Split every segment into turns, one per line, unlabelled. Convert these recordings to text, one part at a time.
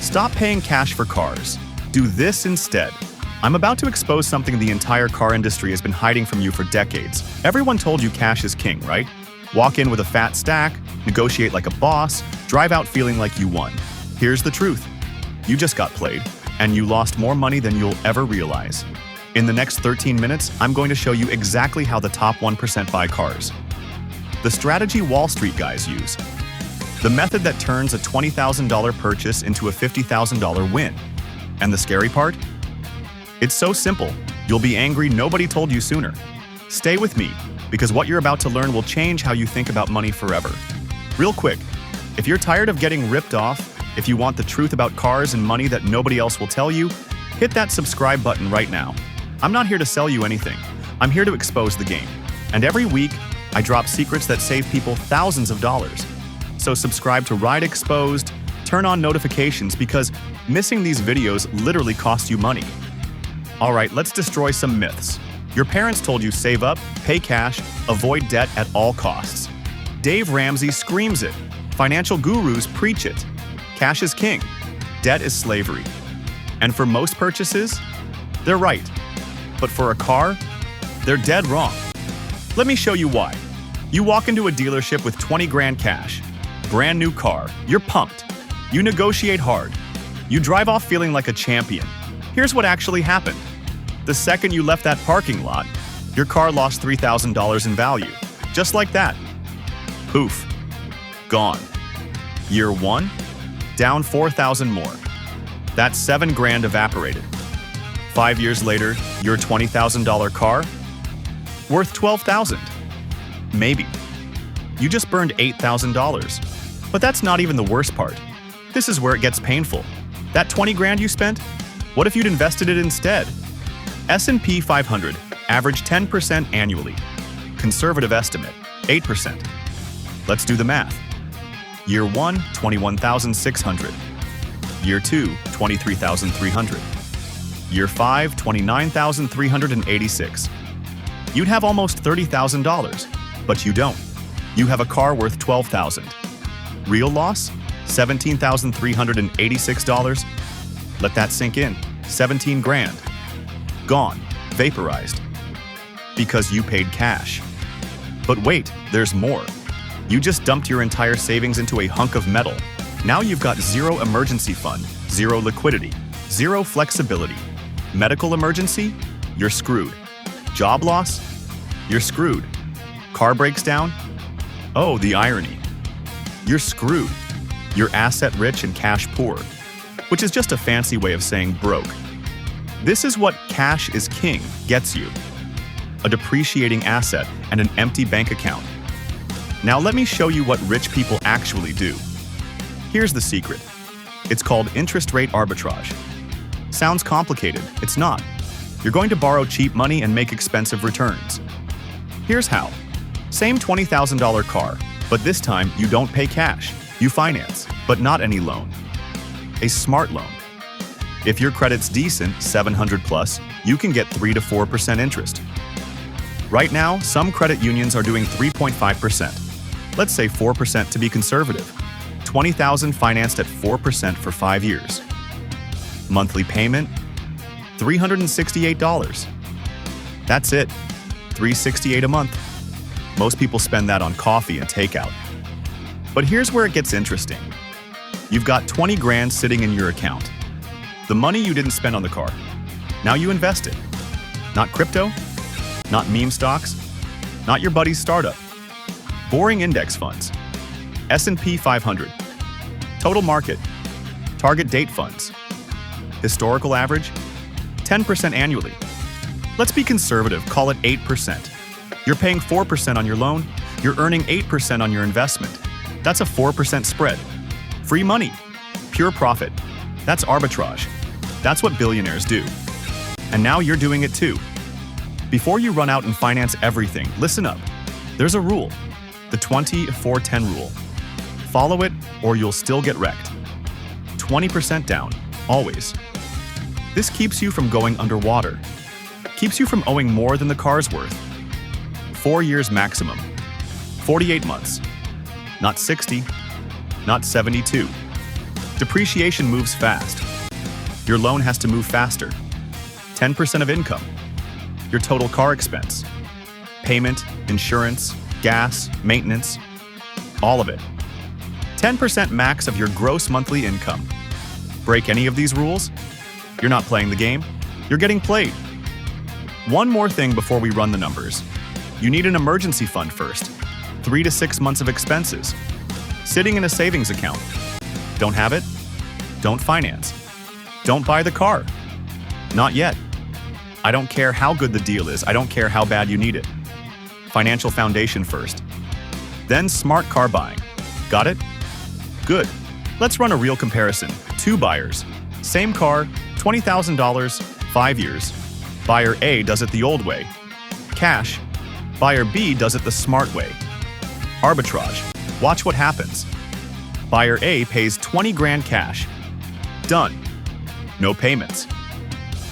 Stop paying cash for cars. Do this instead. I'm about to expose something the entire car industry has been hiding from you for decades. Everyone told you cash is king, right? Walk in with a fat stack, negotiate like a boss, drive out feeling like you won. Here's the truth. You just got played, and you lost more money than you'll ever realize. In the next 13 minutes, I'm going to show you exactly how the top 1% buy cars. The strategy Wall Street guys use. The method that turns a $20,000 purchase into a $50,000 win. And the scary part? It's so simple, you'll be angry nobody told you sooner. Stay with me, because what you're about to learn will change how you think about money forever. Real quick, if you're tired of getting ripped off, if you want the truth about cars and money that nobody else will tell you, hit that subscribe button right now. I'm not here to sell you anything. I'm here to expose the game. And every week, I drop secrets that save people thousands of dollars. So subscribe to RideExposed, turn on notifications because missing these videos literally costs you money. Alright, let's destroy some myths. Your parents told you save up, pay cash, avoid debt at all costs. Dave Ramsey screams it. Financial gurus preach it. Cash is king. Debt is slavery. And for most purchases, they're right. But for a car, they're dead wrong. Let me show you why. You walk into a dealership with 20 grand cash. Brand new car. You're pumped. You negotiate hard. You drive off feeling like a champion. Here's what actually happened. The second you left that parking lot, your car lost $3,000 in value. Just like that. Poof. Gone. Year 1, down 4,000 more. That's 7 grand evaporated. 5 years later, your $20,000 car? Worth $12,000. Maybe. You just burned $8,000. But that's not even the worst part. This is where it gets painful. That 20 grand you spent? What if you'd invested it instead? S&P 500, average 10% annually. Conservative estimate, 8%. Let's do the math. Year 1, 21,600. Year 2, 23,300. Year 5, 29,386. You'd have almost $30,000, but you don't. You have a car worth $12,000. Real loss? $17,386. Let that sink in. 17 grand. Gone. Vaporized. Because you paid cash. But wait, there's more. You just dumped your entire savings into a hunk of metal. Now you've got zero emergency fund, zero liquidity, zero flexibility. Medical emergency? You're screwed. Job loss? You're screwed. Car breaks down? Oh, the irony. You're screwed. You're asset rich and cash poor, which is just a fancy way of saying broke. This is what cash is king gets you. A depreciating asset and an empty bank account. Now let me show you what rich people actually do. Here's the secret. It's called interest rate arbitrage. Sounds complicated. It's not. You're going to borrow cheap money and make expensive returns. Here's how. Same $20,000 car, but this time you don't pay cash. You finance, but not any loan. A smart loan. If your credit's decent, 700 plus, you can get 3 to 4% interest. Right now, some credit unions are doing 3.5%. Let's say 4% to be conservative. $20,000 financed at 4% for 5 years. Monthly payment? $368. That's it. $368 a month. Most people spend that on coffee and takeout. But here's where it gets interesting. You've got 20 grand sitting in your account. The money you didn't spend on the car. Now you invest it. Not crypto, not meme stocks, not your buddy's startup. Boring index funds. S&P 500. Total market. Target date funds. Historical average? 10% annually. Let's be conservative, call it 8%. You're paying 4% on your loan, you're earning 8% on your investment. That's a 4% spread. Free money. Pure profit. That's arbitrage. That's what billionaires do. And now you're doing it too. Before you run out and finance everything, listen up. There's a rule. The 20-4-10 rule. Follow it or you'll still get wrecked. 20% down, always. This keeps you from going underwater. Keeps you from owing more than the car's worth. 4 years maximum. 48 months. Not 60. Not 72. Depreciation moves fast. Your loan has to move faster. 10% of income. Your total car expense. Payment, insurance, gas, maintenance, all of it. 10% max of your gross monthly income. Break any of these rules? You're not playing the game. You're getting played. One more thing before we run the numbers. You need an emergency fund first. 3 to 6 months of expenses. Sitting in a savings account. Don't have it? Don't finance. Don't buy the car. Not yet. I don't care how good the deal is. I don't care how bad you need it. Financial foundation first. Then smart car buying. Got it? Good. Let's run a real comparison. 2 buyers. Same car, $20,000, 5 years. Buyer A does it the old way. Cash. Buyer B does it the smart way. Arbitrage. Watch what happens. Buyer A pays 20 grand cash. Done. No payments.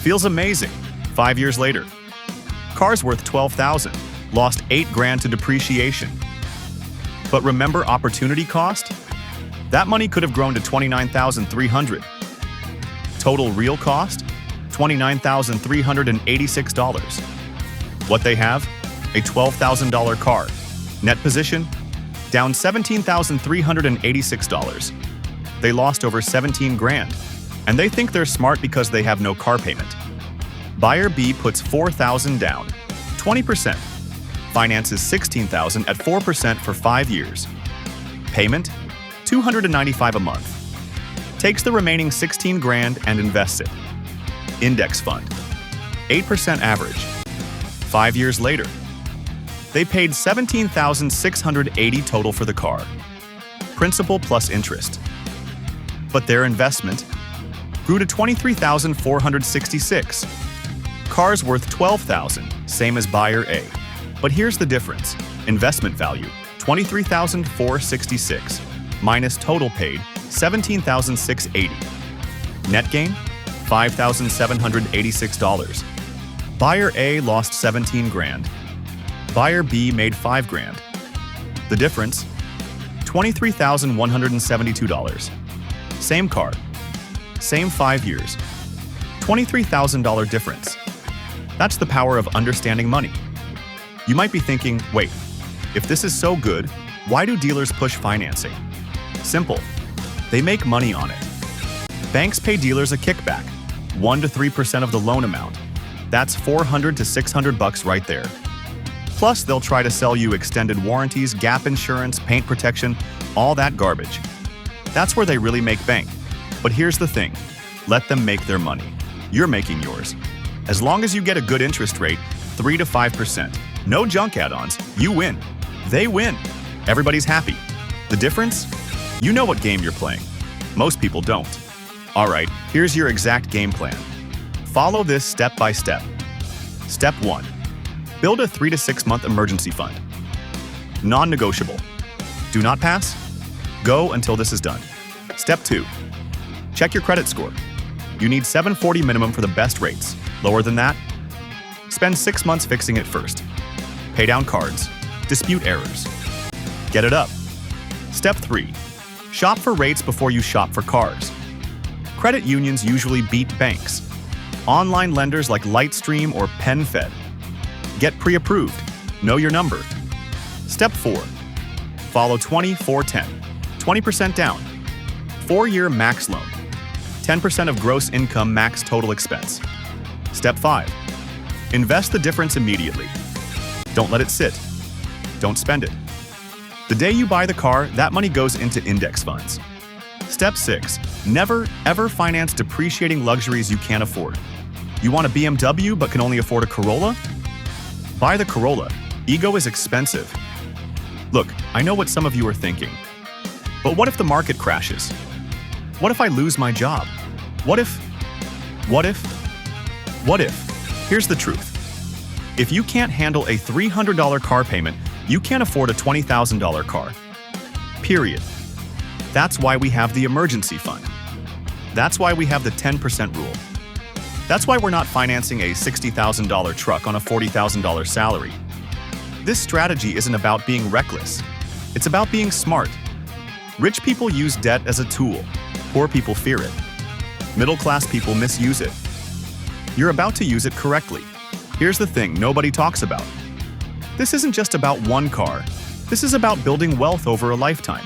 Feels amazing. 5 years later. Car's worth 12,000. Lost 8 grand to depreciation. But remember opportunity cost? That money could have grown to 29,300. Total real cost? $29,386. What they have? A $12,000 car. Net position? Down $17,386. They lost over 17 grand. And they think they're smart because they have no car payment. Buyer B puts 4,000 down, 20%. Finances 16,000 at 4% for 5 years. Payment? $295 a month. Takes the remaining 16 grand and invests it. Index fund. 8% average. 5 years later. They paid $17,680 total for the car. Principal plus interest. But their investment grew to $23,466. Car's worth $12,000, same as buyer A. But here's the difference. Investment value, $23,466, minus total paid, $17,680. Net gain, $5,786. Buyer A lost 17 grand. Buyer B made 5 grand. The difference, $23,172. Same car, same 5 years, $23,000 difference. That's the power of understanding money. You might be thinking, wait, if this is so good, why do dealers push financing? Simple. They make money on it. Banks pay dealers a kickback, 1 to 3% of the loan amount. That's $400 to $600 right there. Plus, they'll try to sell you extended warranties, gap insurance, paint protection, all that garbage. That's where they really make bank. But here's the thing. Let them make their money. You're making yours. As long as you get a good interest rate, 3 to 5%. No junk add-ons. You win. They win. Everybody's happy. The difference? You know what game you're playing. Most people don't. All right, here's your exact game plan. Follow this step by step. Step 1. Build a 3 to 6 month emergency fund. Non-negotiable. Do not pass? Go until this is done. Step 2. Check your credit score. You need 740 minimum for the best rates. Lower than that? Spend 6 months fixing it first. Pay down cards. Dispute errors. Get it up. Step 3. Shop for rates before you shop for cars. Credit unions usually beat banks. Online lenders like Lightstream or PenFed. Get pre-approved. Know your number. Step 4. Follow 20-4-10. 20% down. 4-year max loan. 10% of gross income max total expense. Step 5. Invest the difference immediately. Don't let it sit. Don't spend it. The day you buy the car, that money goes into index funds. Step 6. Never, ever finance depreciating luxuries you can't afford. You want a BMW but can only afford a Corolla? Buy the Corolla. Ego is expensive. Look, I know what some of you are thinking. But what if the market crashes? What if I lose my job? What if? Here's the truth. If you can't handle a $300 car payment, you can't afford a $20,000 car. Period. That's why we have the emergency fund. That's why we have the 10% rule. That's why we're not financing a $60,000 truck on a $40,000 salary. This strategy isn't about being reckless. It's about being smart. Rich people use debt as a tool. Poor people fear it. Middle-class people misuse it. You're about to use it correctly. Here's the thing nobody talks about. This isn't just about one car. This is about building wealth over a lifetime.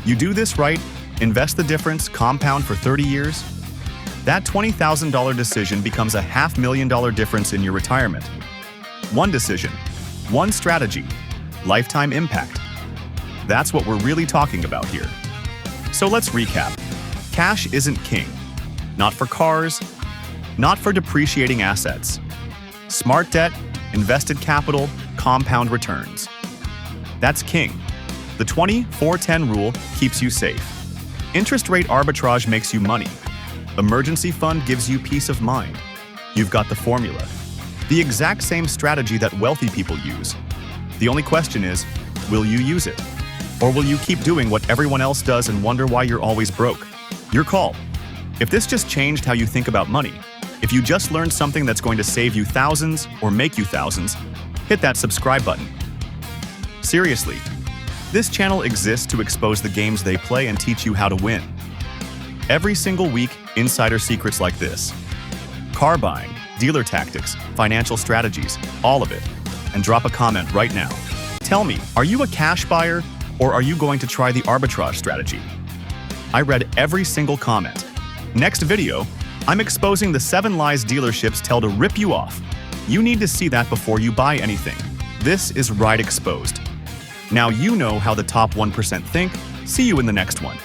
You do this right, invest the difference, compound for 30 years. That $20,000 decision becomes a $500,000 difference in your retirement. One decision, one strategy, lifetime impact. That's what we're really talking about here. So let's recap. Cash isn't king. Not for cars, not for depreciating assets. Smart debt, invested capital, compound returns. That's king. The 20-4-10 rule keeps you safe. Interest rate arbitrage makes you money. Emergency fund gives you peace of mind. You've got the formula. The exact same strategy that wealthy people use. The only question is, will you use it? Or will you keep doing what everyone else does and wonder why you're always broke? Your call. If this just changed how you think about money, if you just learned something that's going to save you thousands or make you thousands, hit that subscribe button. Seriously, this channel exists to expose the games they play and teach you how to win. Every single week, insider secrets like this. Car buying, dealer tactics, financial strategies, all of it. And drop a comment right now. Tell me, are you a cash buyer or are you going to try the arbitrage strategy? I read every single comment. Next video, I'm exposing the 7 lies dealerships tell to rip you off. You need to see that before you buy anything. This is RideExposed. Now you know how the top 1% think. See you in the next one.